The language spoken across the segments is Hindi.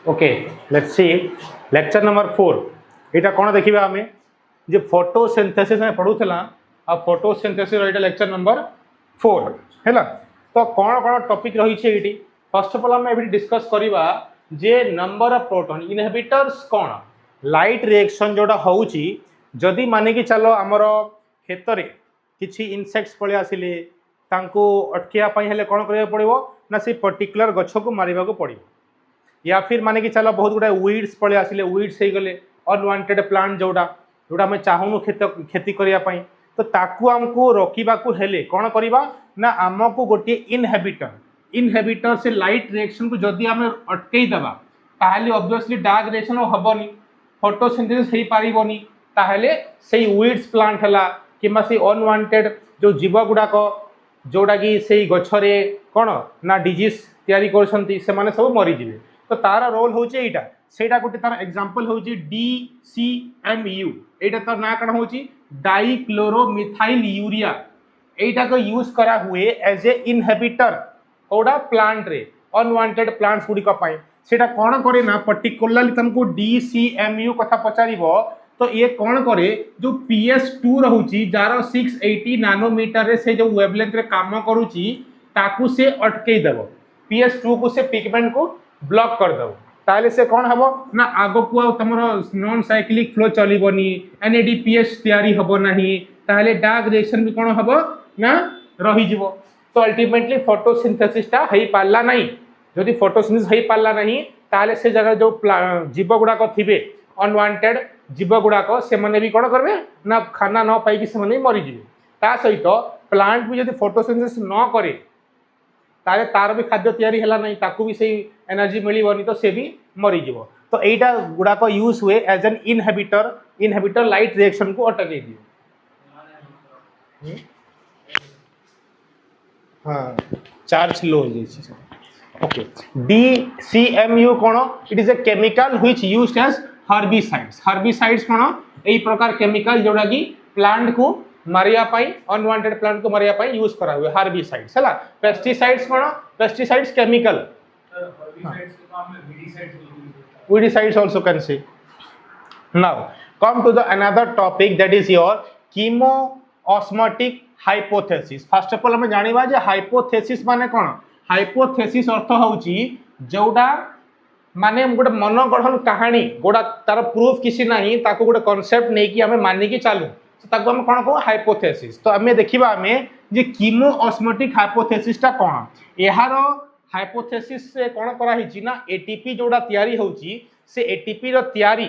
Okay let's see lecture number 4 एटा कोन देखिबा हमें जे फोटोसिंथेसिस में पढुथला आ फोटोसिंथेसिस एटा लेक्चर नंबर 4 हैला तो कोन कोन टॉपिक रही छे एटी फर्स्ट ऑफ ऑल हम एबी डिस्कस करिबा जे नंबर ऑफ प्रोटॉन इनहिबिटर्स कोन लाइट रिएक्शन जोडा होउची जदी माने कि चलो हमरो खेत रे किछि इनसेक्ट्स पळे आसिले तांको अटकिया पई हेले कोन करिया पड़िबो ना से पर्टिकुलर गछ को मारिबा को पड़िबो या फिर माने कि चलो बहुत गुड़ा वीड्स पळे आसिले वीड्स हे गले अनवांटेड प्लांट जोड़ा जोड़ा हमें चाहूनु खेती करिया पई तो ताकू हमको रोकिबा को हेले कोन करिबा ना हमको गोटे इनहिबिटर से लाइट रिएक्शन को जदी हमें अटकेई दबा ताहले ऑब्वियसली डार्क रिएक्शन हबनी फोटोसिंथेसिस हेई पारिबनी ताहले सेई वीड्स प्लांट हला किमा से अनवांटेड जो जीव गुडा को जोड़ा कि सेई गछरे कोन ना डिजीज तयारी करछंती से माने सब मरि जिवे तो तार रोल होचे एटा सेटा गोटे तार एग्जांपल होची DCMU एटा तार ना कण होची डाइक्लोरोमिथाइल यूरिया एटा को यूज करा हुए एज ए इनहिबिटर कोडा प्लांट रे अनवांटेड प्लांट्स गुडी का पाए सेटा कोन करे ना पर्टिकुलरली तुमको DCMU कथा पचारिबो तो ये कौन करे जो PS2 रहउची जार 680 नैनोमीटर रे से जो वेवलेंथ रे काम करूची ताकू से अटकेई देबो PS2 को से पिगमेंट को ब्लॉक कर दो ताले से कौन हबो ना आगो को तमरो नॉन साइक्लिक फ्लो चलीबनी NADPH तयारी हबो नाही ताले डार्क रिएक्शन भी कौन हबो ना रही जीवो तो अल्टीमेटली फोटोसिंथेसिस ता हेई पाला नाही जदि फोटोसिंथेसिस हेई पाला नाही ताले से जगह जो जीव गुडा को थिबे अनवांटेड जीव गुडा को से माने भी कौन करबे ना खाना न पाई कि से माने मरि जिवे ता सहित प्लांट भी जदि फोटोसिंथेसिस न करे तारे तार भी खाद्य तैयारी हला नहीं ताकू भी सही एनर्जी मिलबनी तो से भी मरी जीव तो एटा गुडा को यूज हुए as an inhibitor light reaction को अटके दियो हाँ चार्ज लो हो जाई ओके DCMU कोन it is a chemical which used as herbicides कोन एई प्रकार केमिकल जोडा की प्लांट को मारिया पाई अनवांटेड प्लांट को मारिया पाई यूज करा हुए हर्बिसाइड्स हला pesticides cone pesticides chemical weedicides also can say now come to the another topic that is your chemoosmotic hypothesis first of all हम जानिबा जे hypothesis माने कोन hypothesis अर्थ होउची जोडा माने गोटे मन गठन कहानी गोडा तार प्रूफ किसी नाही ताको गोटे कांसेप्ट नै कि हमें मानि कि चालू ताको हम कोन को हाइपोथेसिस तो हमें देखिबा हमें जे कीमोऑस्मोटिक हाइपोथेसिस ता कोन एहारो हाइपोथेसिस से कोन करा हिची ना एटीपी जोडा तयारी होउची से एटीपी रो तयारी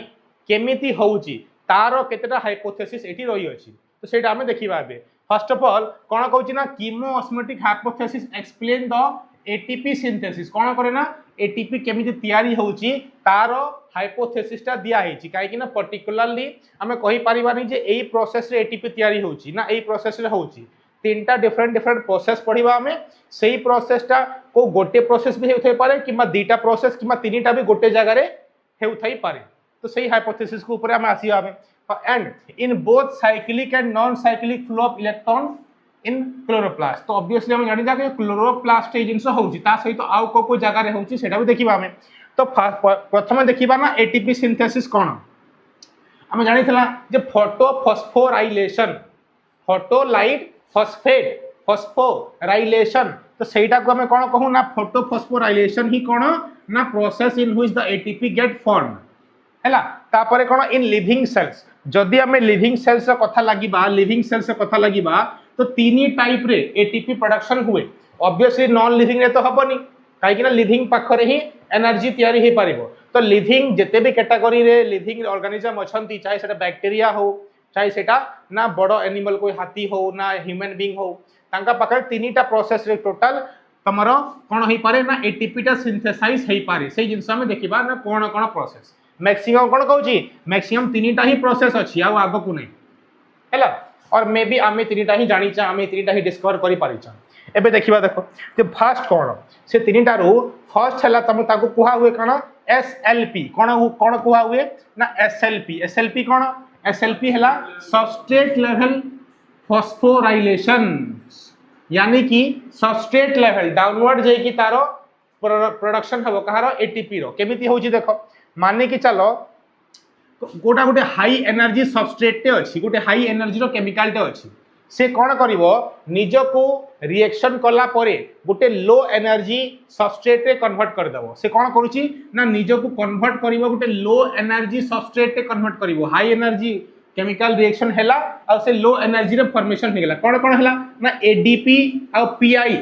केमिति होउची तारो केतेटा हाइपोथेसिस एठी रही अछि तो सेटा हमें देखिबा बे फर्स्ट ऑफ ऑल कोन कहउची ना chemiosmotic hypothesis explain the ATP synthesis कोन करे ना एटीपी केमिति तयारी होउची तारो हाइपोथेसिस ता दिया हिची काहे कि ना पर्टिकुलरली हमें कहि परिबानी जे एई प्रोसेस रे एटीपी तयारी होउची ना एई प्रोसेस रे होउची तीनटा डिफरेंट प्रोसेस पढ़िबा हमें सेही प्रोसेसटा को गोटे प्रोसेस भी हेउथै पारे किबा दीटा प्रोसेस किबा तीनटा भी गोटे जगह रे हेउथै पारे तो सेही हाइपोथेसिस को ऊपर हम आसीबा हमें and in both cyclic and non cyclic flow of electron in chloroplast तो ऑब्वियसली हम जानि जा कि क्लोरोप्लास्ट ए जिंस होउची ता सहित आउ को जगह रे होउची सेटा भी देखिबा हमें तो प्रथम देखिबा ना एटीपी सिंथेसिस कोन हम जानिथला जे फोटोफॉस्फोराइलेशन फोटोलाइट फॉस्फेट फॉस्फोराइलेशन तो सेटा को हमें कोन कहू ना फोटोफॉस्फोराइलेशन ही कोन ना process in which the ATP get formed हैला तापरे कोन इन लिविंग सेल्स जदी हमें लिविंग सेल्स रे कथा लागिबा तो तीनी टाइप रे एटीपी प्रोडक्शन हुए ऑब्वियसली नॉन लिविंग रे तो हबनी काहे कि ना लिविंग पाखरे ही एनर्जी तयारी हे पारिबो तो लिविंग जते भी कैटेगरी रे लिविंग ऑर्गेनिज्म अछंती चाहे सेटा बैक्टीरिया हो चाहे सेटा ना बड़ो एनिमल कोई हाथी हो ना ह्यूमन बीइंग हो तांका पाखरे तीनीटा प्रोसेस रे टोटल तमरो कोन होई पारे ना एटीपी टा सिंथेसाइज हेई पारे से जिंस में देखिबा ना कोन कोन प्रोसेस मैक्सिमम कोन कहउची मैक्सिमम तीनीटा ही प्रोसेस अछि आ आगो को नै हैला और मे बी आमे तीनीटा ही जानि चा आमे तीनीटा ही डिस्कवर करि पारि चा एबे देखिबा देखो जे फर्स्ट कोन से तीनीटा रो फर्स्ट हला तम ताको कुहा हुए कोन SLP कोन कुहा हुए ना SLP कोन SLP हला सबस्ट्रेट लेवल फॉस्फोराइलेशन यानी कि सबस्ट्रेट लेवल डाउनवर्ड जाई कि तारो प्रोडक्शन हम कहार एटीपी रो केमिति होची देखो माने कि चलो गोटा गोटे हाई एनर्जी सबस्ट्रेट टे अच्छी गोटे हाई एनर्जी रो केमिकल टे अच्छी से कौन करिवो निजको रिएक्शन कला परे गोटे लो एनर्जी सबस्ट्रेट रे कन्वर्ट कर देबो से कौन करूची ना निजको कन्वर्ट करिवो गोटे लो एनर्जी सबस्ट्रेट रे कन्वर्ट करिवो हाई एनर्जी केमिकल रिएक्शन हैला और से लो एनर्जी रे फॉर्मेशन हे गेला कौन कौन हैला ना एडीपी और पीआई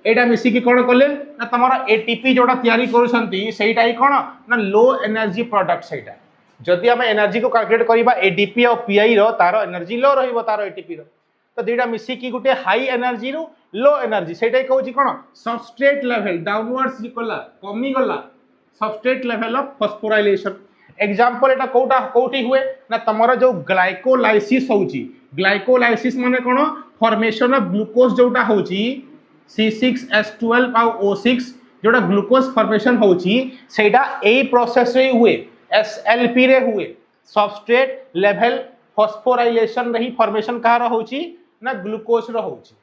एटा मिसी की कौन कले ना तमरा एटीपी जोटा तयारी करूछंती सेटा ही कौन ना लो एनर्जी प्रोडक्ट सेटा जदि आम एनर्जी को कैलकुलेट करबा एडीपी और पीआई रो तार एनर्जी लो रहिबो तार एटीपी रो तो दुईटा मिसी की गोटे हाई एनर्जी रो लो एनर्जी सेटा कहूची कौन सबस्ट्रेट लेवल डाउनवर्ड्स गला कमी गला substrate level of phosphorylation example एटा कोटा कोठी हुए ना तमरा जो ग्लाइकोलाइसिस होची ग्लाइकोलाइसिस माने कोन फॉर्मेशन ऑफ ग्लूकोज जोटा होची C6H12 और O6 जोटा ग्लूकोज फॉर्मेशन होची सेटा एई प्रोसेस रे हुए SLP रे हुए सबस्ट्रेट लेवल फॉस्फोराइलेशन रही फॉर्मेशन कहार होची ना ग्लूकोज रो होची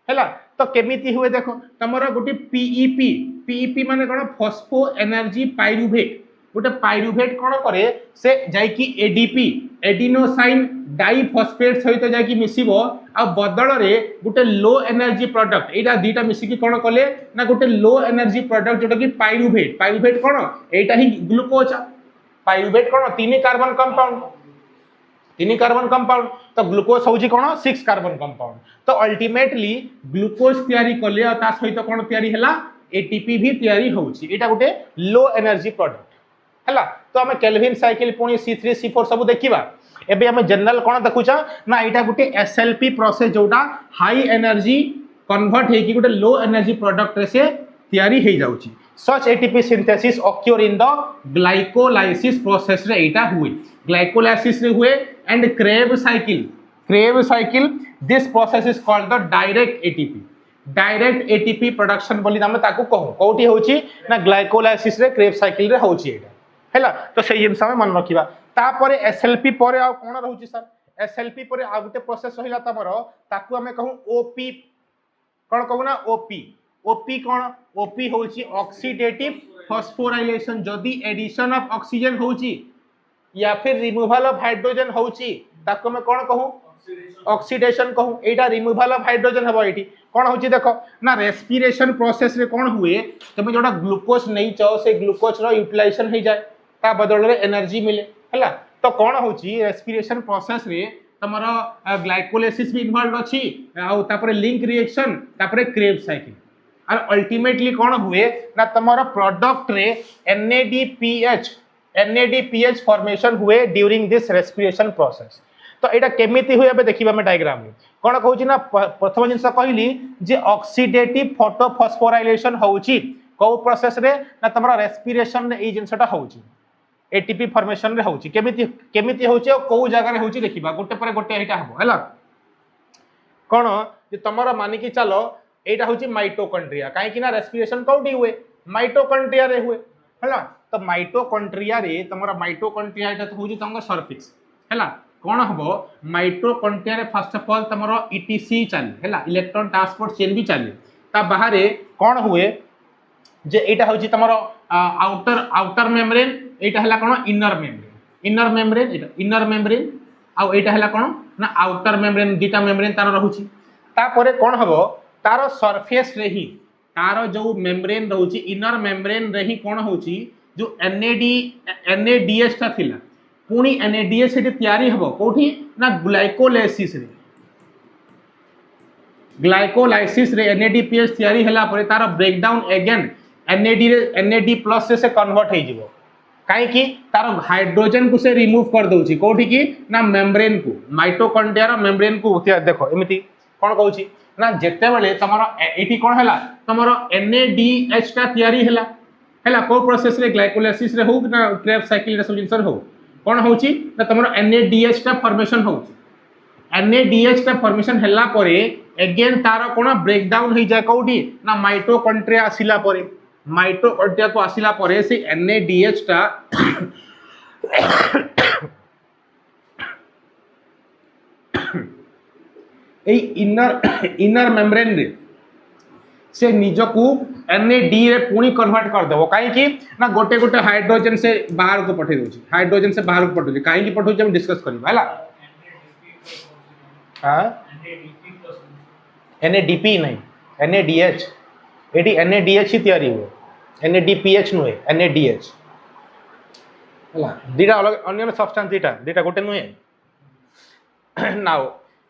हैला तो केमिति हुए देखो तमरा गोटे पीईपी माने कोन फॉस्फो एनर्जी पाइरुवेट गोटे पाइरुवेट कौन करे से जाइकी एडीपी एडिनोसाइन डाइफॉस्फेट सहित जाइकी मिसिबो आ बदल रे गोटे लो एनर्जी प्रोडक्ट एटा दीटा मिसिकी कौन कले ना गोटे लो एनर्जी प्रोडक्ट जोटा कि पाइरुवेट कौन एटा ही ग्लूकोज पाइरुवेट कौन तीन कार्बन कंपाउंड तो ग्लूकोज होची कौन 6 कार्बन कंपाउंड तो अल्टीमेटली ग्लूकोज तयारी कले आ ता सहित कौन तयारी हैला एटीपी भी तयारी होची एटा गोटे लो एनर्जी प्रोडक्ट हैला तो आम केल्विन साइकिल पुणी C3 C4 सब देखिबा एबे आम जनरल कोन देखुचा ना एटा गोटे SLP प्रोसेस जोटा हाई एनर्जी कन्वर्ट हे कि गोटे लो एनर्जी प्रोडक्ट रे से तयारी हे जाउची such ATP synthesis occur in the glycolysis process रे एटा हुए ग्लाइकोलाइसिस रे हुए and Krebs cycle this process is called the direct ATP production बोली हम ताकू कहू कोठी होची ना ग्लाइकोलाइसिस रे क्रेब साइकिल रे होची एटा हैला तो सही जिनस में मन रखिबा तापरे एसएलपी परे आ कोन रहउची सर एसएलपी परे आ गुटे प्रोसेस रहिला तमरो ताकू हमें कहू ओपी कोन कहू ना ओपी कोन ओपी होची ऑक्सीडेटिव फॉस्फोराइलेशन जदी एडिशन ऑफ ऑक्सीजन होची या फिर रिमूवल ऑफ हाइड्रोजन होची ताकू हमें कोन कहू ऑक्सीडेशन कहू एटा रिमूवल ऑफ हाइड्रोजन हबो एठी कोन होची देखो ना रेस्पिरेशन प्रोसेस रे कोन हुए तमे जोटा ग्लूकोज नहीं चाहो से ग्लूकोज रो यूटिलाइजेशन हो जाए ता बदल रे एनर्जी मिले हैला तो कोन होची रेस्पिरेशन प्रोसेस रे तमरो ग्लाइकोलाइसिस भी इन्वॉल्व अछि आ तापरे लिंक रिएक्शन तापरे क्रेब साइकिल और अल्टीमेटली कोन हुए ना तमरो प्रोडक्ट रे NADPH फॉर्मेशन हुए ड्यूरिंग दिस रेस्पिरेशन प्रोसेस तो एटा केमिति हुए देखिबा में डायग्राम में कोन कहूची ना प्रथम जिंस कहली जे ऑक्सीडेटिव फोटोफॉस्फोराइलेशन होची को प्रोसेस रे ना तमरा रेस्पिरेशन रे ए जिंसटा होची एटीपी फॉर्मेशन रे होची केमिति होची और को जगह रे होची देखिबा गोटे पर गोटे एटा हबो हैला कोन जे तमरा मानि कि चलो एटा होची माइटोकॉन्ड्रिया काहे कि ना रेस्पिरेशन कोठी हुए माइटोकॉन्ड्रिया रे हुए हैला तो माइटोकॉन्ड्रिया रे तमरा माइटोकॉन्ड्रिया एटा तो होची तंग सर्फिक्स हैला कोन हबो माइटोकॉन्ड्रिया रे फर्स्ट ऑफ ऑल तमरो ईटीसी चले हैला इलेक्ट्रॉन ट्रांसपोर्ट चेन भी चले ता बाहरे कोन हुए जे एटा होची तमरो आउटर मेम्ब्रेन एटा हला कोन इनर मेम्ब्रेन आ एटा हला कोन ना आउटर मेम्ब्रेन दीटा मेम्ब्रेन तार रहूची ता परे कोन हबो तार सरफेस रे ही तार जो मेम्ब्रेन रहूची इनर मेम्ब्रेन रे ही कोन होची जो NADH ता थिला पुणी NADH सेठी तयारी हबो कोठी ना ग्लाइकोलाइसिस रे NADPH तयारी हला परे तार ब्रेकडाउन अगेन NAD+ से कन्वर्ट हे जिवो काहे कि तार हाइड्रोजन को से रिमूव कर दोची कोठी की ना मेम्ब्रेन को माइटोकॉन्ड्रिया रो मेम्ब्रेन को देखो एमिति कोन कहूची ना जेते बेले तमरो एठी कोन हला तमरो NADH ता तयारी हला को प्रोसेस रे ग्लाइकोलाइसिस रे हो ना क्रेब साइकिल रे सब जिंसर हो कोन होची ना तमरो NADH ता फॉर्मेशन होची NADH ता फॉर्मेशन हला परे अगेन तार कोन ब्रेकडाउन हे जाय कोठी ना माइटोकॉन्ड्रिया आसिला परे माइटोकॉन्ड्रिया को आसिला परे से NADH ता ए इनर मेम्ब्रेन रे से निजको NAD रे पुणी कन्वर्ट कर देबो काहे कि ना गोटे गोटे हाइड्रोजन से बाहर को पठे दोछि हाइड्रोजन से बाहर को पठो काहे कि पठो हम डिस्कस करबा हला हां NADP नहीं NADH एडी NADH ही तैयारी हुए NADPH नुहे NADH हला दीटा अलग अन्य सब्सटेंस दीटा गोटे नुहे नाउ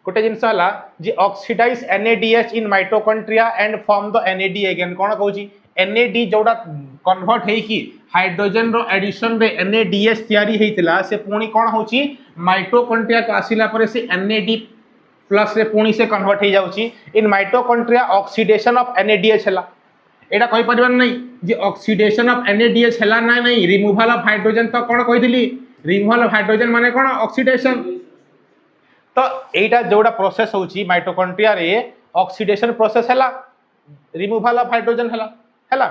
गोटे जिनस हला जे oxidize NADH in mitochondria and form the NAD again कोन कहूची NAD जोड़ा कन्वर्ट हे कि हाइड्रोजन रो एडिशन रे NADH तैयारी हेतिला से पुणी कोन होची माइटोकॉन्ड्रिया को आसिला परे से NAD प्लस रे पुणी से कन्वर्ट हो जाउची in mitochondria oxidation of NADH हला एटा कहि परिबन नै जे ऑक्सीडेशन ऑफ NADH हला ना नहीं रिमूवल ऑफ हाइड्रोजन तो कोन कहितली रिमूवल ऑफ हाइड्रोजन माने कोन ऑक्सीडेशन तो एटा जोड़ा प्रोसेस होची माइटोकॉन्ड्रिया रे ऑक्सीडेशन प्रोसेस हला रिमूवल ऑफ हाइड्रोजन हला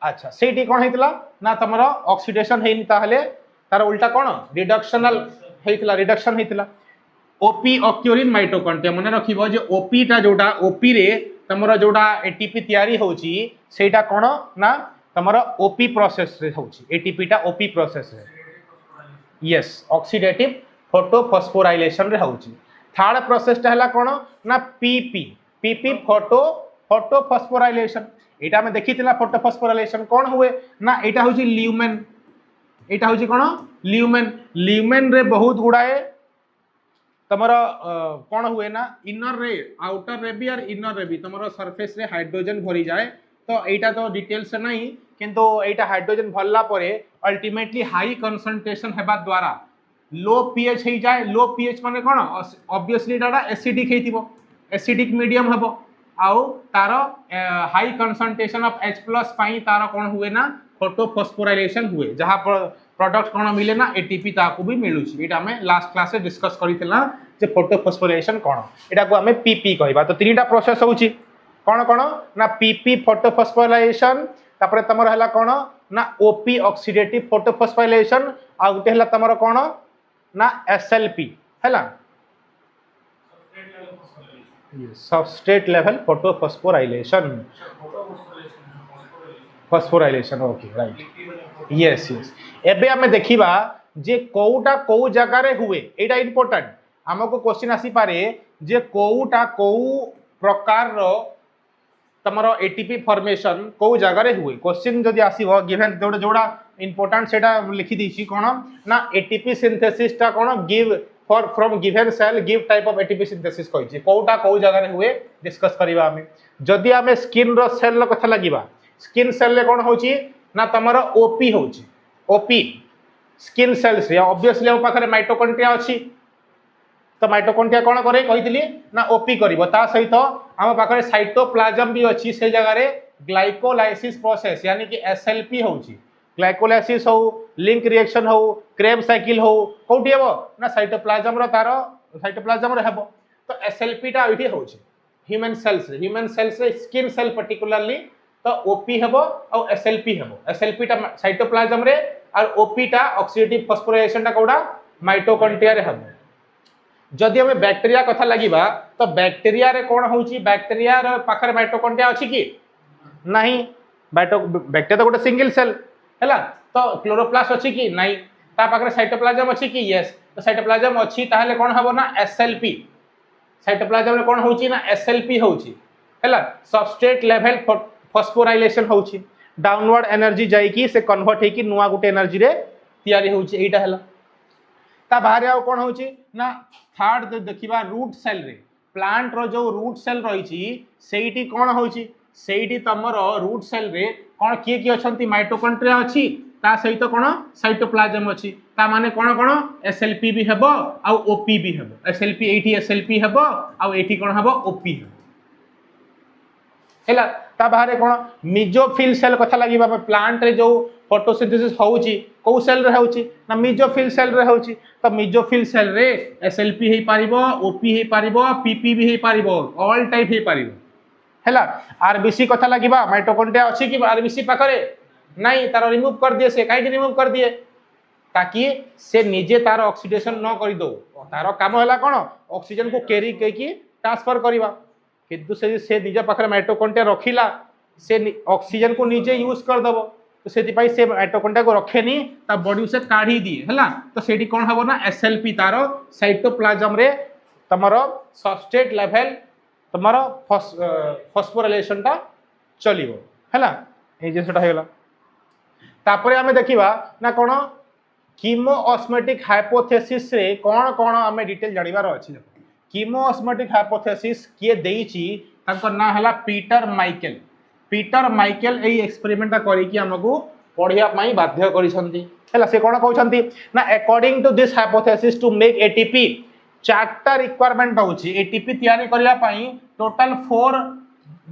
अच्छा सेठी कोन हेतला ना तमरो ऑक्सीडेशन हेनी ताहले तार उल्टा कोन रिडक्शनल हेतला रिडक्शन हेतला ओपी ऑक्यूर इन माइटोकॉन्ड्रिया मन रखिबो जे ओपी टा जोड़ा ओपी रे तमरो जोड़ा एटीपी तयारी होची सेटा कोन ना तमरो ओपी प्रोसेस रे होची एटीपी टा ओपी प्रोसेस रे यस ऑक्सीडेटिव फोटोफॉस्फोराइलेशन रे होची थर्ड प्रोसेस टा हला कोन ना पीपी फोटोफॉस्फोराइलेशन एटा में देखितिला फोटोफॉस्फोराइलेशन कोन हुए ना एटा होची ल्यूमेन एटा होची कोन ल्यूमेन रे बहुत गुडाए तमरो कोन हुए ना इनर रे आउटर रे भी और इनर रे भी तमरो सरफेस रे हाइड्रोजन भरी जाए तो एटा तो डिटेल्स नहीं किंतु एटा हाइड्रोजन भरला परे अल्टीमेटली हाई कंसंट्रेशन हेबा द्वारा लो पीएच हे जाए लो पीएच माने कोन ऑब्वियसली डाटा एसिडिक हेतिबो एसिडिक मीडियम हबो आउ तारो हाई कंसंट्रेशन ऑफ H+ पाई तारो कोन हुए ना फोटोफॉस्फोराइलेशन हुए जहां पर प्रोडक्ट कोन मिले ना एटीपी ताकू भी मिलुची एटा हमें लास्ट क्लास से डिस्कस करितला जे फोटोफॉस्फोराइलेशन कोन एटा को हमें पीपी कहबा तो तीनटा प्रोसेस होची कोन कोन ना पीपी फोटोफॉस्फोराइलेशन तापर तमर हला कोन ना ओपी ऑक्सीडेटिव फोटोफॉस्फोराइलेशन आ गुटे हला तमर कोन ना SLP हला substrate level photophosphorylation phosphorylation okay right yes एबे हमें देखिबा जे कोउटा कोउ जगह रे हुए एटा इंपोर्टेंट हमको क्वेश्चन आसी पारे जे कोउटा कोउ प्रकार रो तमरो एटीपी फॉर्मेशन कोउ जगह रे हुए क्वेश्चन जदी आसीबो गिवन जोड़ा जोड़ा इंपोर्टेंट सेटा लिखि दिछि कोन ना एटीपी सिंथेसिस ता कोन give for from given cell give type of ATP synthesis कहै छै कोउटा कोउ जगह रे हुए डिस्कस करिबा हमें जदी हमें स्किन रो सेल रो कथा लागिबा स्किन सेल रे कोन होची ना तमरो ओपी होची ओपी स्किन सेल्स रे ऑब्वियसली हम पाखरे माइटोकॉन्ड्रिया अछि तो माइटोकॉन्ड्रिया कोन करे कहितली ना ओपी करिवो ता सहित हम पाखरे साइटोप्लाज्म भी अछि से जगह रे ग्लाइकोलाइसिस प्रोसेस यानी कि SLP होची ग्लाइकोलाइसिस हो लिंक रिएक्शन हो क्रेब्स साइकिल हो कोठी हेबो ना साइटोप्लाज्म रो तारो साइटोप्लाज्म रे हेबो तो SLP टा इठी होची ह्यूमन सेल्स रे स्किन सेल पर्टिकुलरली तो ओपी हेबो और SLP हेबो SLP टा साइटोप्लाज्म रे और ओपी टा ऑक्सीडेटिव फॉस्फोराइलेशन टा कोडा माइटोकॉन्ड्रिया रे हेबो जदि हमें बैक्टीरिया कथा लागिबा तो बैक्टीरिया रे कोन होची बैक्टीरिया रे पाखर माइटोकॉन्ड्रिया अछि कि नहीं बैक्टीरिया तो गोटे सिंगल सेल हैला तो क्लोरोप्लास्ट अछि कि नहीं ता पाखर साइटोप्लाज्म अछि कि यस तो साइटोप्लाज्म अछि ताहले कोन हबो ना SLP साइटोप्लाज्म रे कोन होची ना SLP होची हैला सबस्ट्रेट लेवल फॉस्फोराइलेशन होची डाउनवर्ड एनर्जी जाई कि से कन्वर्ट हे कि नुवा गुटे एनर्जी रे तयारी होची एटा हैला ता बाहर आउ कोन होची ना थर्ड देखिबा रूट सेल रे प्लांट रो जो रूट सेल रही छी सेठी कोन होची सेठी तमरो रूट सेल रे कोन की अछंती माइटोकॉन्ड्रिया अछि ता सहित कोन साइटोप्लाज्म अछि ता माने कोन कोन SLP भी हेबो आ OP भी हेबो SLP एठी SLP हेबो आ एठी कोन हेबो OP हेबो हैला ता बाहर कोन मेसोफिल सेल कथा लागिबा प्लांट रे जो फोटोसिंथेसिस होउची को सेल रे होउची ना मेसोफिल सेल रे होउची तो मेसोफिल सेल रे SLP हे पारिबो OP हे पारिबो PP भी हे पारिबो ऑल टाइप हे पारिबो हैला RBC कथा लागिबा माइटोकॉन्ड्रिया अछि कि RBC पाखरे नहीं तार रिमूव कर दिए से काहे रिमूव कर दिए ताकि से निजे तार ऑक्सीडेशन न करि दो तार काम होला कोन ऑक्सीजन को कैरी के की ट्रांसफर करबा किंतु से निजे पाखरे माइटोकॉन्ड्रिया रखिला से ऑक्सीजन को निजे यूज कर दबो तो से माइटोकॉन्ड्रिया को रखेनी ता बॉडी से काढ़ी दिए है तो से कौन हम ना एसएलपी तार साइटोप्लाज्म रे तमरो सबस्ट्रेट लेवल तमरो फॉस्फोराइलेशन टा चलिबो हैला ए जिसटा हेला तापरे हमें देखिबा ना कोन कीमोऑस्मोटिक हाइपोथेसिस रे कोन कोन हमें डिटेल जानिबार अछि कीमोऑस्मोटिक हाइपोथेसिस किए देइची तांको ना हला पीटर माइकेल एई एक्सपेरिमेंट करी कि हमकु पढिया पई बाध्य करिसंती हैला से कोन कहउछंती ना according to this hypothesis to make ATP चारटा रिक्वायरमेंट होची एटीपी तयारी करिया पई टोटल 4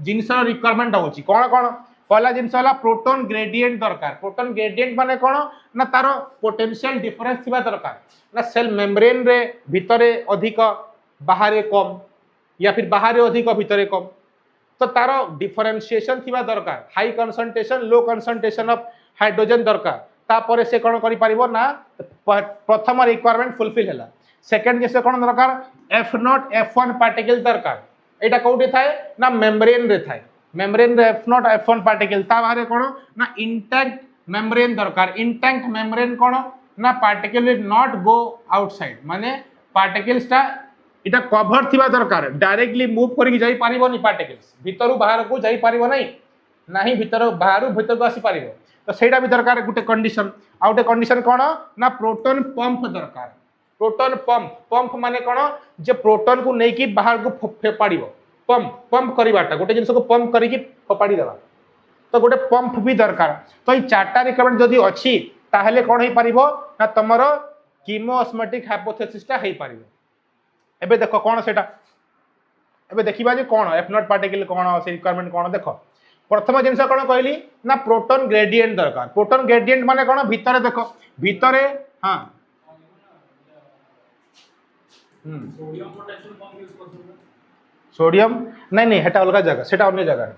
जिनस रिक्वायरमेंट होची कोन कोन पहला जिनस होला प्रोटॉन ग्रेडिएंट दरकार प्रोटॉन ग्रेडिएंट माने कोन ना तारो पोटेंशियल डिफरेंस थिबा दरकार ना सेल मेम्ब्रेन रे भितरे अधिक बाहरे कम या फिर बाहरे अधिक भितरे कम तो तारो डिफरेंशिएशन थिबा दरकार high concentration low concentration of hydrogen दरकार तापरे से कोन करि परिबो ना प्रथम रिक्वायरमेंट फुलफिल हैला सेकंड जैसे कोन दरकार F0 F1 पार्टिकल दरकार एटा कोउठी थाए ना मेम्ब्रेन रे थाए मेम्ब्रेन रे F0 F1 पार्टिकल ता बारे कोन ना इंटैक्ट मेम्ब्रेन दरकार इंटैक्ट मेम्ब्रेन कोन ना particle will not go outside माने पार्टिकल्स ता इटा कवर थिबा दरकार डायरेक्टली मूव करि जाई पारिबोनी पार्टिकल्स भीतरु बाहर को जाई पारिबो नाही भीतर बाहरु भीतर को आसी पारिबो तो सेटा भी दरकार गुटे कंडीशन आउटे कंडीशन कोन ना प्रोटॉन पंप दरकार प्रोटॉन पंप माने कोन जे प्रोटॉन को नै कि बाहर को फेपाड़िबो पंप करिवाटा गोटे जिंस को पंप करी कि फोपाड़ी देबा तो गोटे पंप भी दरकार तो ये चारटा रिक्वायरमेंट जदी अछि ताहले कोन हे पारिबो ना तमरो कीमोऑस्मोटिक हाइपोथेसिस टा हे पारिबो एबे देखो कोन सेटा एबे देखिबा जे कोन F0 पार्टिकल कोन से रिक्वायरमेंट कोन देखो प्रथम जिंस कोन कहली ना प्रोटॉन ग्रेडिएंट दरकार प्रोटॉन ग्रेडिएंट माने कोन भीतर देखो भीतरे हां सोडियम नहीं नहीं हेटा अलग जगह सेटा अन्य जगह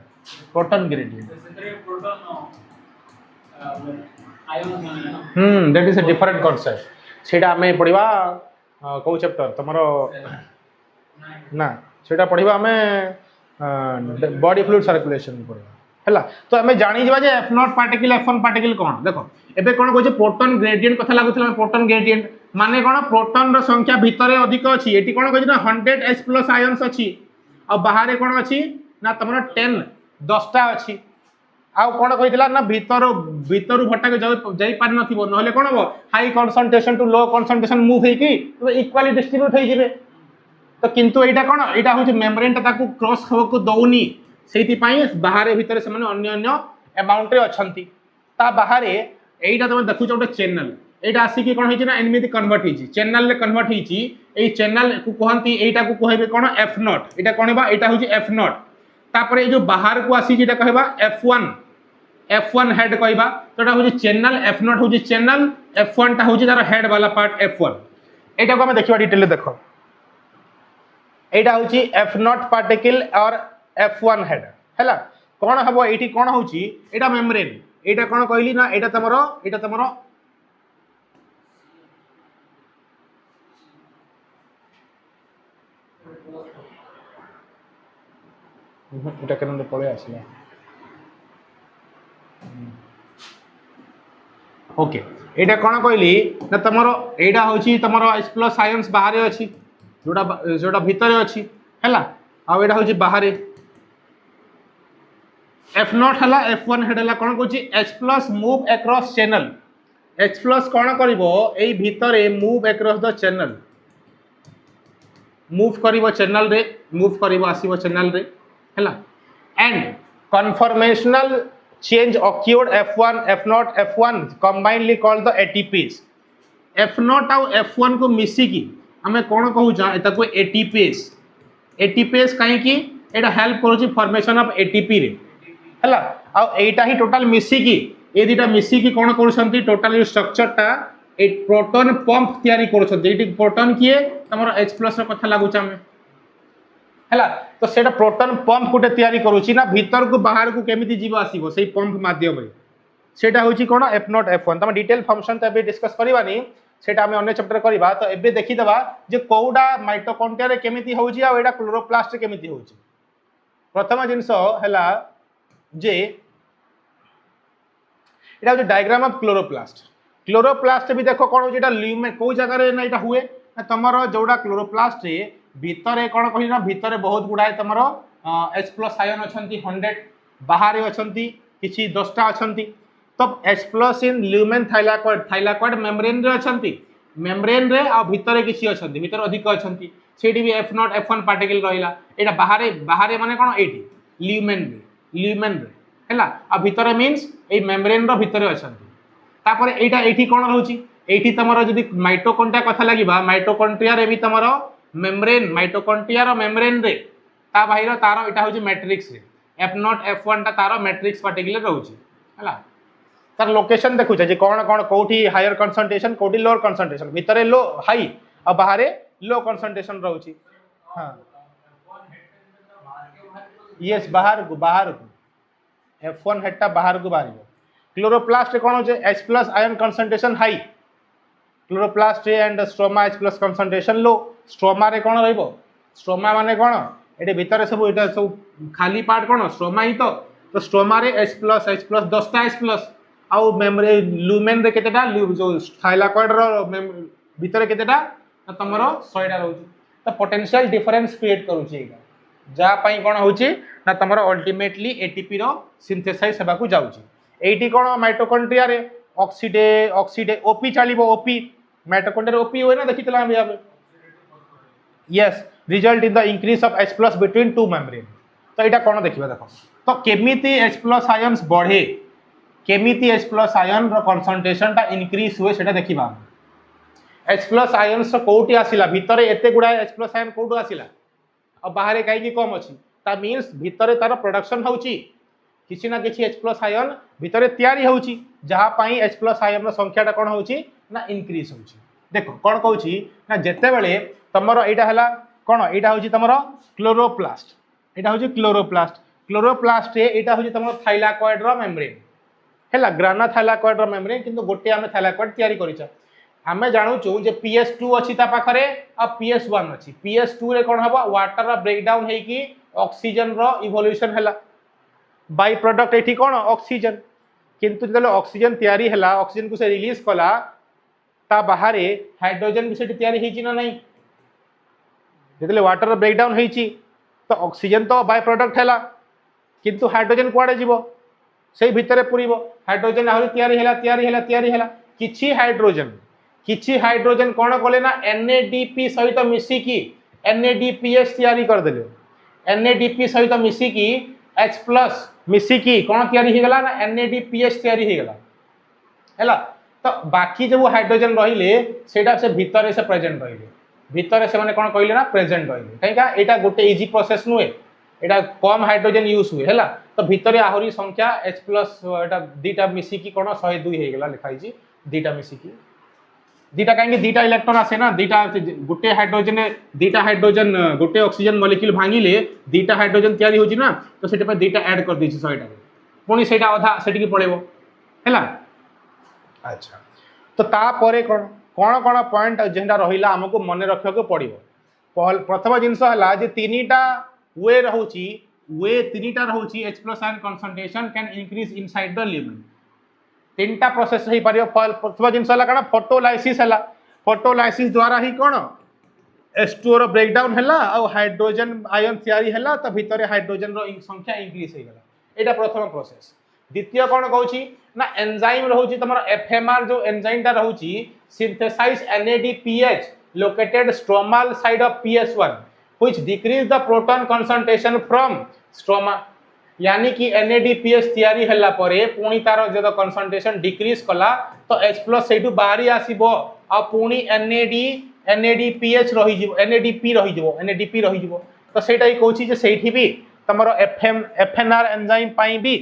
proton gradient that is a different concept सेटा हमें पढिबा को चैप्टर तमरो ना सेटा पढिबा हमें बॉडी फ्लूइड सर्कुलेशन पढिबा हैला तो हमें जानि जबा जे F0 पार्टिकल F1 पार्टिकल कोन देखो एबे कोन कहै छै प्रोटॉन ग्रेडिएंट कथा लागुतला प्रोटॉन ग्रेडिएंट माने कोन प्रोटॉन रो संख्या भीतरे अधिक अछि एटी कोन कहै छै ना 100s+ आयन्स अछि आ बाहरे कोन अछि ना तमरो 10 टा अछि आ कोन कहितला ना भीतर भट्टा के जाई पार नथिबो नहले कोन हो high concentration to low concentration move हे कि तो इक्वली डिस्ट्रीब्यूट हे जिवे तो किंतु एटा कोन एटा होछि मेम्ब्रेन ता ताकू क्रॉस खबो को दउनी सेति पई बाहरे भीतर से माने अन्य अन्य अमाउंट रे अछंती ता बाहरे एटा तुम देखु छोटे चैनल एटा आसी कि कोन हे छि ना एनमिति कन्वर्ट हे छि चैनल रे कन्वर्ट हे छि ए चैनल को कहंती एटा को कहबे कोन F0 एटा कोन बा एटा होछि F0 तापरे जो बाहर को आसी जेटा कहबा F1 हेड कहबा तो एटा होछि चैनल F0 होछि चैनल F1 ता होछि तार हेड वाला पार्ट F1 एटा को हम देखिबा डिटेल देखो एटा होछि F0 पार्टिकल और F1 हेड हैला कोन हबो एठी कोन होछि एटा मेम्ब्रेन एटा कोन कहली ना एटा तमरो एटा केन पळे आसिला ओके एटा कोन कहली ना तमरो एटा होछि तमरो H+ आयन्स बाहर अछि जोटा भीतर अछि हैला आ एटा होछि बाहर F0 हला F1 हेड हला कोन कहछि H+ move across channel H+ कोन करिवो एई भीतरे move across the channel move करिवो चैनल रे मूव करिवो आसीवो चैनल रे हला and conformational change occurred F1 F0 F1 combinedly called the ATPs F0 और F1 को मिसी की हमें कोन कहू जा एता को ATPs काहे की एटा हेल्प करूची फॉर्मेशन ऑफ ATP रे हला आ एटा ही टोटल मिसी की ए दिटा मिसी की कोन करूछंती टोटल स्ट्रक्चर ता ए प्रोटॉन पंप तयारी करूछंती एटी प्रोटॉन किए हमर H+ रो कथा लागुचा हमें हला तो सेटा प्रोटॉन पंप गुटे तयारी करूची ना भीतर को बाहर को केमिति जीव आसीबो सेही पंप माध्यम रे सेटा होची कोन F0 F1 तम डिटेल फंक्शन त बे डिस्कस करबानी सेटा हमें अन्य चैप्टर करबा तो एबे देखि दबा जे कोउडा माइटोकॉन्ड्रिया रे केमिति होउची आ एटा क्लोरोप्लास्ट रे केमिति होउची प्रथम जिंस हला जे এটা হচ্ছে ডায়াগ্রাম অফ ক্লোরোপ্লাস্ট। ক্লোরোপ্লাস্ট भी देख कौन हो ल्यूमेन कौ जगह ना এটা हुए ना तुमर जोड़ा क्लोरोप्लास्ट रे भितर कौन कही ना भितर बहुत गुड़ाए तुमर H प्लस आयन अच्छा 100 बाहर अच्छा किसी 10टा अच्छा तो H प्लस इन ल्यूमेन थाइलाकॉइड मेम्ब्रेन रे अच्छा मेम्ब्रेन रे आ भितर किसी अच्छा भितर अधिक अच्छा सेठी भी F0 F1 पार्टिकल रहिला एटा बाहर बाहर माने कौन एटी ल्यूमेन रे हैला आ भितर मीन्स ए मेम्ब्रेन रो भितर अच्छा तापर एटा एठी कोन रहउची एठी तमरो जदी माइटोकॉन्ड्रिया कथा लागिबा माइटोकॉन्ड्रिया रे भी तमरो मेम्ब्रेन माइटोकॉन्ड्रिया रो मेम्ब्रेन रे ता बाहिर तारो एटा होची मैट्रिक्स रे F0 F1 ता तारो मैट्रिक्स पार्टिकल रहउची हला तार लोकेशन देखु जे कोन कोन कोठी हायर कंसंट्रेशन कोठी लोअर कंसंट्रेशन भितरे लो हाई आ बाहरे लो कंसंट्रेशन रहउची हां यस बाहर F1 हेटा बाहर को बाहर क्लोरोप्लास्ट कौन हो H plus ion concentration high chloroplast and stroma H plus concentration low stroma रे कौन रहइबो स्ट्रोमा माने कौन एटे भीतर सब खाली पार्ट कौन स्ट्रोमा ही तो स्ट्रोमा रे H प्लस 10टा H प्लस आउ मेम्ब्रेन लुमेन रे केतेटा जो थाइलाकॉइड रो भीतर केतेटा तमरो 100टा रहउची तो पोटेंशियल डिफरेंस क्रिएट करूची एगा जा पई कौन होची ना तमरो अल्टीमेटली एटीपी रो सिंथेसाइज हेबा को जाउची एटी कौन माइटोकॉन्ड्रिया रे ऑक्सीडे ओपी चलिबो ओपी माइटोकॉन्ड्रिया ओपी होय ना देखितला हम यहाँ पे yes result in the increase of H plus between two membrane तो एटा कौन देखिबा देखो तो केमिति H प्लस आयन्स बढ़े केमिति H प्लस आयन रो कंसंट्रेशन ता इंक्रीज हुए सेटा देखिबा H प्लस आयन्स कोठी आसिला भितरे एते गुडा H प्लस आयन कोठो आसिला अब बाहर काई की कम अछि ता मींस भितरे तार प्रोडक्शन होउची किसी ना किसी H प्लस आयन भितर तैयारी होउची जहाँ पाई H प्लस आयन संख्याटा कौन होउची ना इंक्रीज होउची देखो कौन कहूची ना जेते बेले तमरो एटा हला कौन एटा होउची तमरो क्लोरोप्लास्ट एटा होउची क्लोरोप्लास्ट रे एटा होउची तमरो थाइलाकॉइड रो मेम्ब्रेन हैला ग्राना थाइलाकॉइड रो मेम्ब्रेन किंतु गोटे आमे थाइलाकॉइड तैयारी करिचा आमे जानु छु जे PS2 अछि ता पाखरे आ PS1 अछि PS2 रे कौन हबो वाटर रो ब्रेकडाउन हे की ऑक्सीजन रो इवोल्यूशन हला बाई प्रोडक्ट एठी कौन ऑक्सीजन किंतु जब ऑक्सीजन तैयारी हला ऑक्सीजन को से रिलीज कला ता बाहर हाइड्रोजन भी सेठी तैयारी हेची ना नहीं जेतले वाटर ब्रेकडाउन हेची तो ऑक्सीजन तो बाय प्रोडक्ट हला किंतु हाइड्रोजन कुआडे जीवो सेही भितरे पुरीबो हाइड्रोजन आहुरी तैयारी हला किछि हाइड्रोजन कौन कले ना NADP सहित मिसी की NADPH तैयारी कर देले NADP सहित मिसी की H प्लस मिसिकी कौन तैयारी हो गला ना NADPH तैयारी हो गला हैला तो बाकी जो हाइड्रोजन रहिले सेटा से भीतर से प्रेजेंट रहिले भीतर से माने कौन कहले ना प्रेजेंट रहिले काईका एटा गोटे इजी प्रोसेस नुए एटा कम हाइड्रोजन यूज हुए हैला तो भीतर आहुरी संख्या H प्लस एटा दीटा मिसिकी कौन 102 हो गला लिखाई छी दीटा मिसिकी दीटा कहीं दीटा इलेक्ट्रॉन आसे ना दीटा गोटे हाइड्रोजन गोटे ऑक्सीजन मॉलिक्यूल भांगिले दीटा हाइड्रोजन तैयारी होची ना तो सेटा पे दीटा ऐड कर देछि 100टा पुनी सेटा आधा सेठी की पड़ेबो हैला अच्छा तो ता परे कोन कोन कोन पॉइंट जेंडा रहिला हमको मन रखियो के पड़िबो प्रथम जिंस हला जे तीनीटा वे रहउची H plus ion concentration can increase inside the lumen तीनटा प्रोसेस हो पारियो प्रथम जिंस हला कना फोटोलाइसिस द्वारा ही कोन H2O रो ब्रेकडाउन हला और हाइड्रोजन आयन तैयारी हला तो भितर हाइड्रोजन रो संख्या इंक्रीज हो गला एटा प्रथम प्रोसेस द्वितीय कोन कहूची ना एंजाइम रहउची तमरो FMR जो एंजाइम ता रहउची synthesize NADPH located stromal side of PS1 which decrease the proton concentration from stroma यानी कि NADPH तैयारी हला परे पुणी तार जद कंसंट्रेशन डिक्रीज कला तो H प्लस सेठू बाहरी आसीबो आ पुणी NADPH रही जिवो NADP रही जिवो तो सेटा ही कहूची जे सेठी भी तमरो FNR एंजाइम पाई भी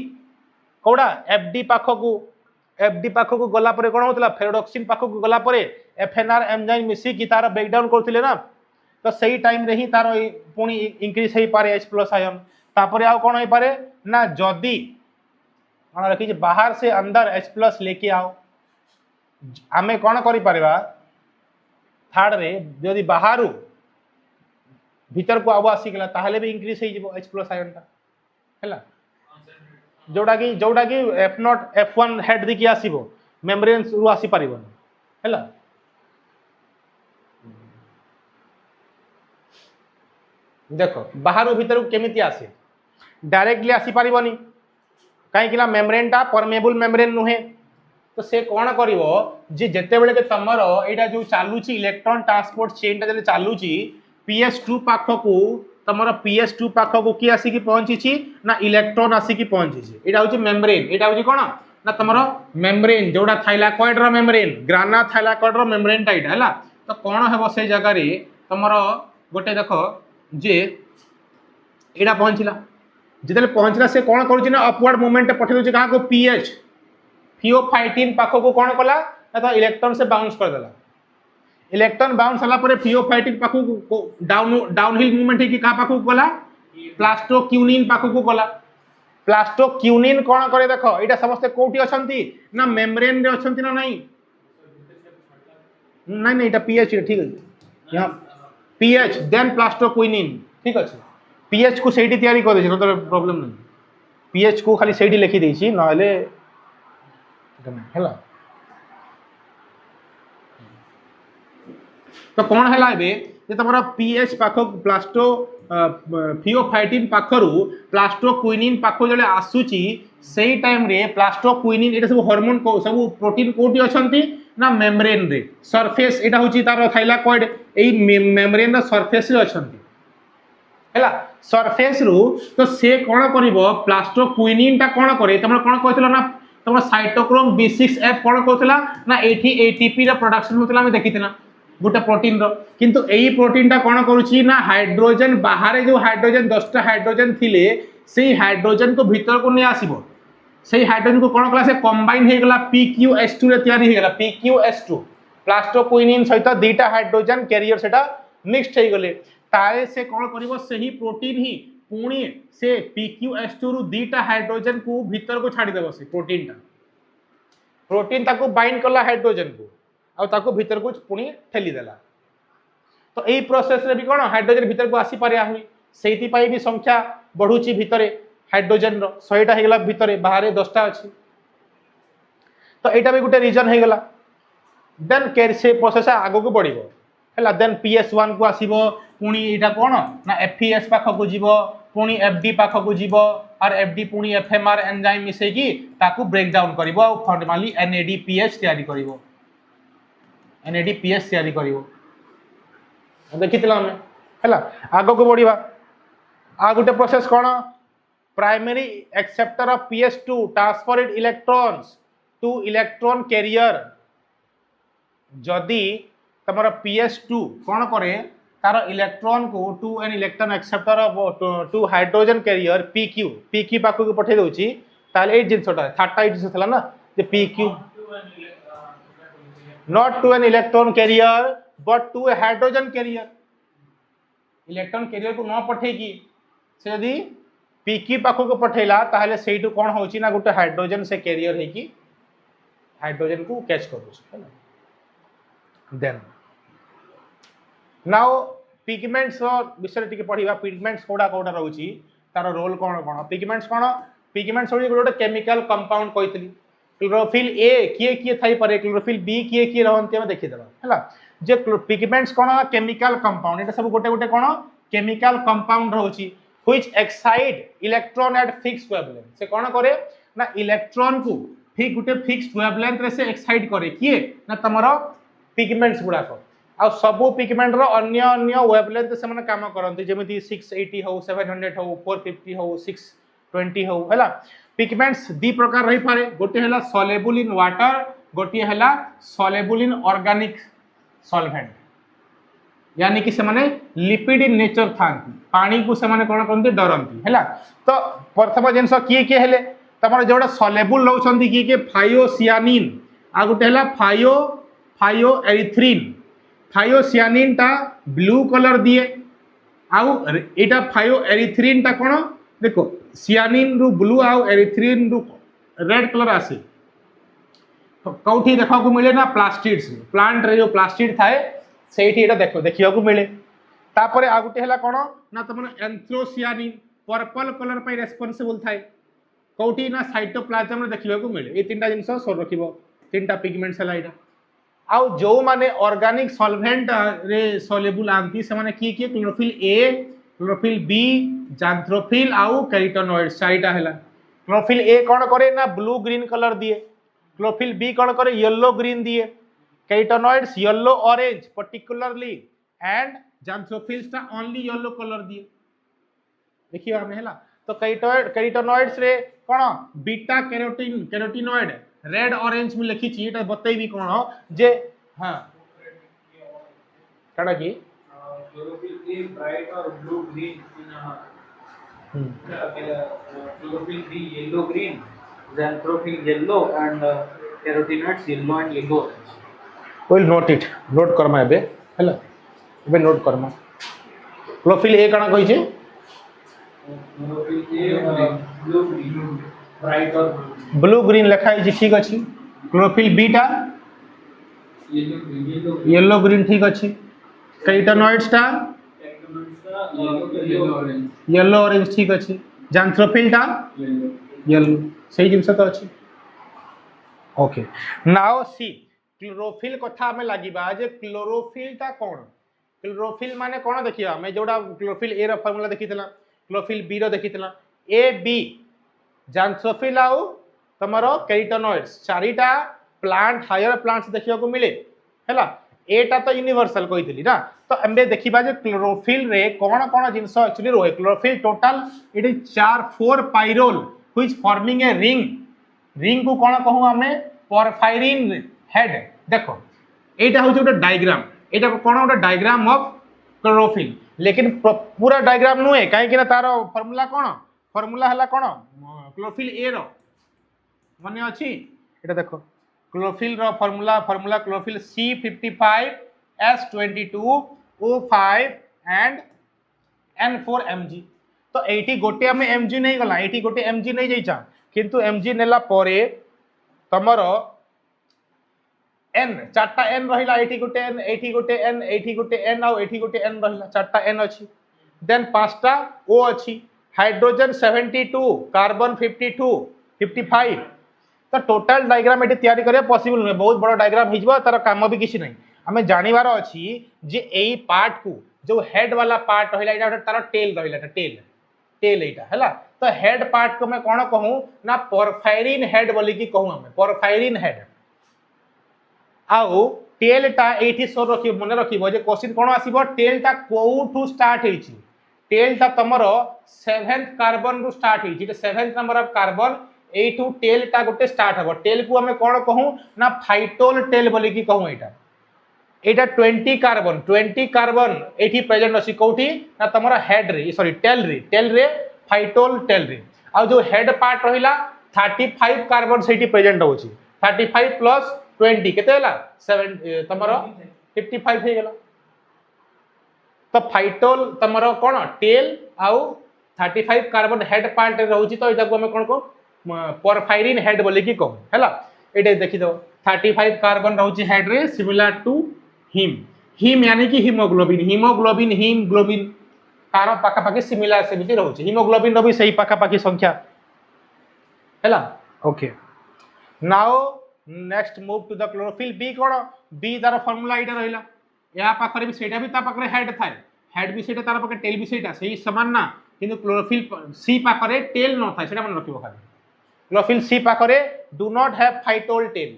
कोडा FD पाखकू गला परे कोन होतला फेरोडॉक्सिन पाखकू गला परे FNR एंजाइम मिसी की तार ब्रेकडाउन करथिले ना तो सही टाइम रे ही तार पुणी इंक्रीज हे पारे H प्लस आयन तापरे आउ कोन हे पारे ना जदी कोन रखी जे बाहर से अंदर H प्लस लेके आओ आमे कोन करि परबा थर्ड रे जदी बाहरु भीतर को आबो आसी गला ताहले भी इंक्रीज हे जिवो H प्लस आयन ता हैला जोड़ा कि F0 F1 हेड दिखि आसीबो मेम्ब्रेन रु आसी परिबन हैला देखो बाहर भीतर केमिति आसे डायरेक्टली आसी परिबनी कहीं मेम्ब्रेन टा परमेबल मेम्ब्रेन नुहे तो से कौन करिवो जे जेते बेले के तमर एटा जो चालुची इलेक्ट्रॉन ट्रांसपोर्ट चेन टा जे चालुची PS2 पाखकू तमर PS2 पाखकू की आसी की पहुंची ना इलेक्ट्रॉन आसी की पहुंची एटा होची मेम्ब्रेन एटा होची कोन ना तमर मेम्ब्रेन जोड़ा थाइलाकॉइड रो मेम्ब्रेन ग्राना थाइलाकॉइड रो मेम्ब्रेन टा एटा हैला तो कोन हेबो से जगह रे तमर गोटे देखो जे एटा पहुंचला जितले पहुंचला से कौन करूची ना अपवर्ड मूवमेंट पठे दोची कहा को पीएच फियोफाइटिन पाखो को कौन कला तो इलेक्ट्रॉन से बाउंस कर देला इलेक्ट्रॉन बाउंस होला परे फियोफाइटिन पाखो को डाउनहिल मूवमेंट है कि कहा पाखो गला प्लास्टोक्यूनिन पाखो को गला प्लास्टोक्यूनिन कौन करे देखो एटा समस्त कोठी अछंती ना मेम्ब्रेन रे अछंती ना नहीं नहीं नहीं एटा पीएच ठीक है यहां पीएच देन प्लास्टोक्यूनिन ठीक अछि पीएच को सेठी तैयारी कर देछि तो प्रॉब्लम नहीं पीएच को खाली सेठी लिखि देछि नहले हैला तो कौन हैला एबे जे तमरा पीएच पाखो प्लास्टो फियोफाइटिन पाखरु प्लास्टोक्विनिन पाखो जले आसुची सेही टाइम रे प्लास्टोक्विनिन एटा सब हार्मोन को सब प्रोटीन कोठी अछंती ना मेम्ब्रेन रे सरफेस एटा होची तार थाइलाकॉइड एई मेम्ब्रेन रा सरफेस रे अछंती हैला सरफेस रु तो से कौन करिवो प्लास्टोक्विनिन टा कौन करे तमरा कौन कहथिलो ना तमरा साइटोक्रोम B6F कौन कहथिला ना एठी एटीपी रा प्रोडक्शन होतला हम देखिथिना गोटे प्रोटीन रो किंतु एई प्रोटीन टा कौन करूची ना हाइड्रोजन बाहर जो हाइड्रोजन 10 टा हाइड्रोजन थिले सेही हाइड्रोजन को भीतर को नै आसीबो सेही हाइड्रोजन को कौन कला से कंबाइन हे गला PQS2 रे तयारी हे गला PQS2 प्लास्टोक्विनिन सहित दुईटा हाइड्रोजन कैरियर सेटा मिक्स्ड हे गले तारे से कौन करिवो सही प्रोटीन ही पुणी से PQS2 रु दुईटा हाइड्रोजन को भीतर को छाड़ी देबो से प्रोटीन ताको बाइंड करला हाइड्रोजन को आ ताको भीतर को पुणी ठेली देला तो एई प्रोसेस रे भी कोन हाइड्रोजन भीतर को आसी पारे आहुनी सेति पाई भी संख्या बढ़ुची भीतरे हाइड्रोजन रो 100 टा हेगला भीतरे बाहर 10 टा अछि तो एटा भी गुटे रीजन हेगला देन केर से प्रोसेस आगो को बढ़िबो हैला देन PS1 को आसीबो पुणी एटा कोन ना FES पाखो को जीवो पुणी FD पाखो को जीवो और FD पुणी FMR एंजाइम मिसे की ताकू ब्रेक डाउन करिवो और फाइनली NADPH तयारी करिवो NADPH तयारी करिवो देखितला हम हैला आगो को बढ़िबा आ गुटे प्रोसेस कोन primary acceptor of PS2 transfer it electrons to electron carrier जदी तमरा PS2 कोन करे तार इलेक्ट्रॉन को to an electron acceptor of to hydrogen carrier PQ पाखो को पठे दोची ताले ए जिंसटा थाटा जिंस थला ना जे PQ not to an electron carrier but to a hydrogen carrier electron carrier को न पठे की से यदि PQ पाखो को पठेला ताले सेइटु कोन होची ना गुटे हाइड्रोजन से कैरियर है कि हाइड्रोजन को कैच करूची है ना देन नाउ पिगमेंट्स विषय टिके पढ़िबा पिगमेंट्स कोडा कोडा रहउची तार रोल कोन कोन पिगमेंट्स होई गोटे केमिकल कंपाउंड कहितली क्लोरोफिल ए किए थाई पारे क्लोरोफिल बी किए रहंती हम देखि देबा हैला जे पिगमेंट्स कोन केमिकल कंपाउंड एटा सब गोटे गोटे कोन केमिकल कंपाउंड रहउची which excite electron at fixed wavelength से कोन करे ना इलेक्ट्रॉन को ठीक गुटे फिक्स्ड वेवलेंथ रे से एक्साइट करे किए ना तमरो पिगमेंट्स गुडा को आ सबो पिगमेंट रो अन्य अन्य वेवलेंथ से माने काम करंती जेमिति 680 हो 700 हो 450 हो 620 हो हैला पिगमेंट्स दी प्रकार रही पारे गोटे हैला सॉल्युबल इन वाटर गोटे हैला सॉल्युबल इन ऑर्गेनिक सॉल्वेंट यानी कि से माने लिपिड इन नेचर थांती पानी को से माने कोन करंती डरंती हैला तो प्रथम जिंस किए हेले तमर जोडा सॉल्युबल रहउछंती कि फायोसियानिन आ गोटे हैला फायोएरिथ्रिन फायोसियानिन टा ब्लू कलर दिए आउ एटा फायोएरिथ्रिन टा कोन देखो सियानिन रु ब्लू आउ एरिथ्रिन रु रेड कलर आसे तो कौठी देखा को मिले ना प्लास्टिड्स प्लांट रे जो प्लास्टिड थाए सेठी एटा देखो देखिया को मिले तापरे आगुटे हला कोन ना तमन एंथ्रोसियानिन पर्पल कलर पे रेस्पोंसिबल थाए कोठी ना साइटोप्लाज्म रे देखिबा को मिले ए तीनटा जिंस सोर रखिबो तीनटा पिगमेंट्स हला एटा आउ जो माने ऑर्गेनिक सॉल्वेंट रे सोल्युबल आंती से माने की chlorophyll a chlorophyll b xanthophyll आउ कैरोटेनॉइड्स चारिटा हला क्लोरोफिल ए कोन करे ना ब्लू ग्रीन कलर दिए क्लोरोफिल बी कोन करे येलो ग्रीन दिए carotenoids yellow orange particularly and xanthophylls ता ओनली येलो कलर दिए देखियो हमें हला तो कैरोटेनॉइड्स रे कोन beta carotene carotenoid red orange में लिखी छी एटा बतैबी कोन जे हां कड़ा की क्लोरोफिल ए ब्राइट और blue green chlorophyll b yellow green xanthophyll yellow and carotenoids yellow and yellow will note it note करमा एबे हला एबे नोट करमा क्लोरोफिल ए कणा कहि छी chlorophyll A blue green bright और ब्लू ग्रीन लिखा है ठीक अच्छी क्लोरोफिल बीटा येलो ग्रीन ठीक अच्छी कैरोटेनॉइड्स टा येलो ऑरेंज ठीक अच्छी जैंथ्रोफिल टा येलो सही जिंस तो अच्छी ओके नाउ सी क्लोरोफिल कथा हमें लागिबा जे क्लोरोफिल टा कोन क्लोरोफिल माने कोन देखिया मैं जोडा क्लोरोफिल ए रो फार्मूला देखितला क्लोरोफिल बी रो देखितला ए बी जैंथ्रोफिल आउ तमरो कैरोटेनॉइड्स चारिटा प्लांट हायर प्लांट्स देखियो को मिले हैला एटा तो यूनिवर्सल कहितली ना तो एम्बे देखिबा जे क्लोरोफिल रे कोन कोन जिंस एक्चुअली रोए chlorophyll total it is 4 pyrrole which forming a ring ring को कोन कहू हमें पोरफायरिन हेड देखो एटा हो जोटा डायग्राम एटा कोन ओटा डायग्राम ऑफ क्लोरोफिल लेकिन पूरा डायग्राम नुए काहे कि ना तारो फार्मूला कोन फार्मूला हला कोन क्लोरोफिल ए रो माने अछि एटा देखो क्लोरोफिल रो formula chlorophyll C55 S22 O5 and N4 Mg तो एठी गोटे हमें Mg नहीं गला एठी गोटे Mg नहीं जाइचा किंतु Mg नेला परे तमरो N चारटा N रहिला एठी गोटे N एठी गोटे N एठी गोटे N आ एठी गोटे N रहिला चारटा N अछि देन पांचटा O अछि हाइड्रोजन 72 कार्बन 52 55 तो टोटल डायग्राम एटी तैयारी करे पॉसिबल नहीं बहुत बड़ा डायग्राम हिजबो तार काम भी किसी नहीं हमें जानिबार अछि जे एई पार्ट को जो हेड वाला पार्ट रहिला एटा तार टेल रहिला टेल टेल एटा हला तो हेड पार्ट को मैं कोन कहूं ना पोरफायरिन हेड बोली की कहूं हमें पोरफायरिन हेड आउ टेल टा एठी सो रखि मने रखिबो जे क्वेश्चन कोन आसीबो टेल टा कोठू स्टार्ट हेछि टेल टा तमरो 7th कार्बन रु स्टार्ट हेछि जे 7th नंबर ऑफ कार्बन एठू टेल टा गोटे स्टार्ट हबो टेल को हमें कोन कहूं ना फाइटोल टेल बोली की कहूं एटा 20 कार्बन एठी प्रेजेंट अछि कोठी ना तमरा हेड रे सॉरी टेल रे फाइटोल टेल रे आ जो हेड पार्ट रहिला 35 कार्बन सेठी प्रेजेंट होछि 35 प्लस 20 केते हला 7 तमरा 55 हे गेला तो फाइटोल तमरा कोन टेल आउ 35 कार्बन हेड पार्ट रहउछि तो एटा को हमें कोन को पोरफायरिन हेड बोली की कहूं हैला एटे देखि दो 35 कार्बन रहउछि हेड रे सिमिलर टू हिम यानी कि हीमोग्लोबिन हिम ग्लोबिन तार पाखा पाखी सिमिलर सेमिति रहउछि हीमोग्लोबिन रो भी सही पाखा पाखी संख्या हैला okay now next move to the chlorophyll b कोन बी तार फार्मूला एटा रहिला या पाखरे भी सेटा भी ता पाखरे हेड थाए हेड भी सेटा तार पाखरे टेल भी सेटा सही समान ना किंतु क्लोरोफिल सी पाखरे टेल न थाए सेटा मन रखिबो खाली क्लोरोफिल सी पाखरे do not have phytol tail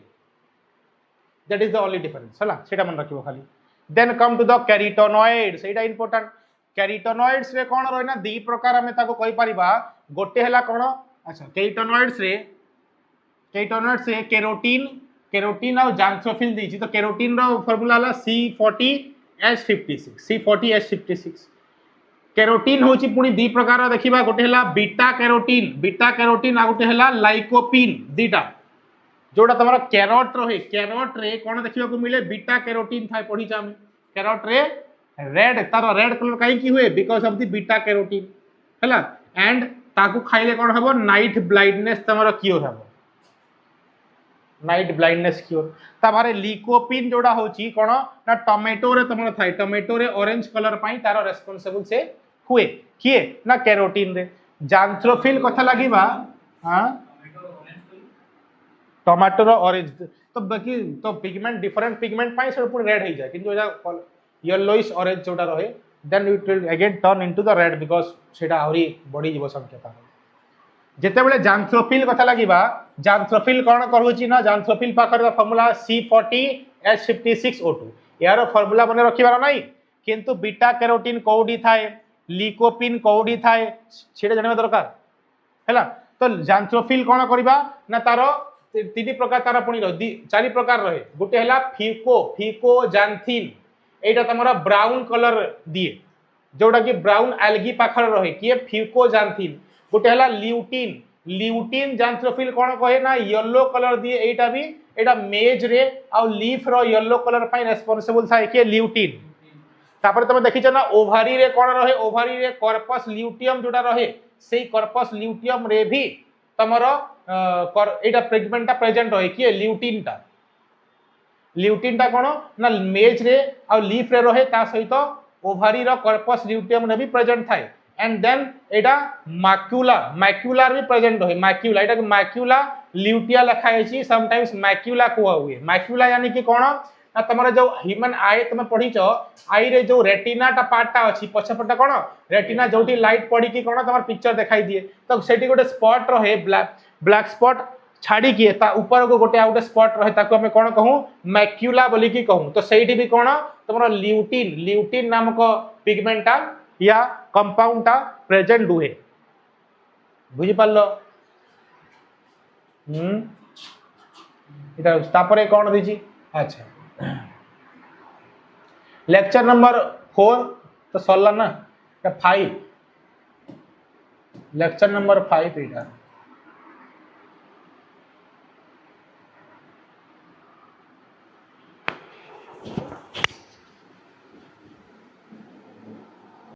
that is the only difference हला सेटा मन रखिबो खाली then come to the carotenoids एटा इंपोर्टेंट कैरोटेनॉइड्स रे कोन रहना दी प्रकार हमें ताको कहि परिबा गोटे हला कोन अच्छा कैरोटेनॉइड्स रे केरोटीन और जैंथ्रोफिल दी तो केरोटीन रो फार्मूला हला C40H56 केरोटीन होची पुनी दी प्रकार देखिबा गोटे हला बीटा कैरोटीन आ गोटे हला लाइकोपिन दीटा जोटा तमरा कैरोट रहे कैरोट रे कोन देखिबा को मिले बीटा कैरोटीन थाय पढी जा हम कैरोट रे रेड तार रेड कलर काई की हुए because of the beta carotene हला एंड ताकू खाइले कोन हबो नाइट ब्लाइंडनेस तमरा क्योर हबो नाइट ब्लाइंडनेस क्योर तमारे लिकोपिन जोड़ा होची कोन ना टोमेटो रे तमरा थाय टोमेटो रे ऑरेंज कलर पाई तार रेस्पोंसिबल से हुए किए ना कैरोटीन रे जैंथ्रोफिल कथा लागिबा हाँ टमाटर ऑरेंज तो बाकी तो पिगमेंट डिफरेंट पिगमेंट पाई से पूरी रेड हो जाए किंतु एजा येलोइश ऑरेंज जोटा रहे then it will again turn into the red because सेटा आहुरी बढ़ी जीव संख्या जेतेबेले जांथ्रोफिल कथा लागिबा जांथ्रोफिल कोन करूची ना जांथ्रोफिल पाखर फॉर्मूला C40H56O2 यार फॉर्मूला मने रखिबार नाही किंतु बीटा कैरोटीन कोडी थाए लिकोपिन कोडी थाए सेटा जानिबा दरकार हैला तो जांथ्रोफिल कोन करिबा ना तारो तीन प्रकार तार पुणी चारि प्रकार रहे गोटे है फिको जांथिन एटा तमरा ब्राउन कलर दिए जोटा कि ब्राउन एल्गी पाखर रहे किए फिको जांथिन गोटे है ल्यूटिन ल्यूटिन जांथ्रोफिल कौन कहे ना येलो कलर दिए एटा भी एटा मेज रे आ लीफ रो येलो कलर पाई रेस्पोंसिबल थाए कि ल्यूटिन तापर तुम देखिछ ना ओभारी रे कौन रहे ओभारी रे कार्पस ल्यूटियम जोटा रहे सेही कार्पस ल्यूटियम रे भी तमरो एटा पिगमेंटा प्रेजेंट रहे कि ल्यूटिन टा कौन ना मेज रे आ लीफ रे रहे ता सहित ओभारी रो कार्पस ल्यूटियम रे भी प्रेजेंट थाए and then Etah macula macular भी प्रेजेंट रहे मैक्यूला एटा मैक्यूला ल्यूटिया लिखा है समटाइम्स मैक्यूला कुआ हुए मैक्यूला यानी कि कौन ना तुम जो ह्यूमन आई तुम पढ़ीच आई रे जो रेटिना टा पार्टा अच्छी पछपटा कौन रेटिना जो लाइट पड़ी कि कौन तुम पिक्चर दिखाई दिए तो सेठी गोटे स्पॉट रहे ब्लैक स्पॉट छाड़ी किए ता ऊपर को गोटे आउटे स्पॉट रहे ताको हमें कौन कहूँ मैक्यूला बोली कि कहूँ तो सेठी भी कौन तुम ल्यूटिन ल्यूटिन नामक पिगमेंटा या कंपाउंडटा प्रेजेंट हुए बुझी पारलो इटा तापरे कौन दीची अच्छा लेक्चर नंबर 4 तो सरला ना 5 लेक्चर नंबर 5 इटा